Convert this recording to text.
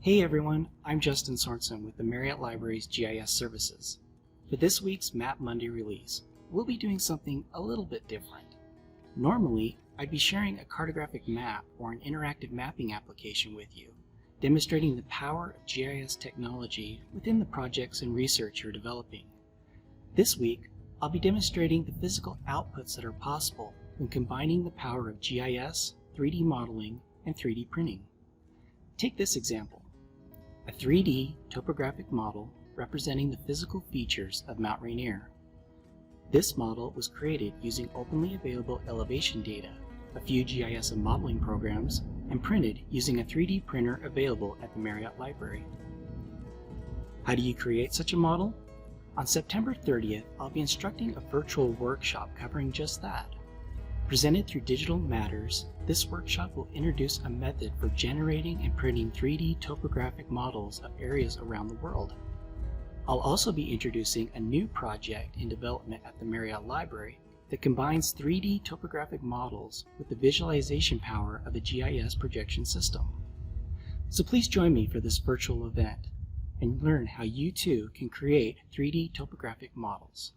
Hey everyone, I'm Justin Sorensen with the Marriott Library's GIS Services. For this week's Map Monday release, we'll be doing something a little bit different. Normally, I'd be sharing a cartographic map or an interactive mapping application with you, demonstrating the power of GIS technology within the projects and research you're developing. This week, I'll be demonstrating the physical outputs that are possible when combining the power of GIS, 3D modeling, and 3D printing. Take this example, a 3D topographic model representing the physical features of Mount Rainier. This model was created using openly available elevation data, a few GIS and modeling programs, and printed using a 3D printer available at the Marriott Library. How do you create such a model? On September 30th, I'll be instructing a virtual workshop covering just that. Presented through Digital Matters, this workshop will introduce a method for generating and printing 3D topographic models of areas around the world. I'll also be introducing a new project in development at the Marriott Library that combines 3D topographic models with the visualization power of a GIS projection system. So please join me for this virtual event and learn how you too can create 3D topographic models.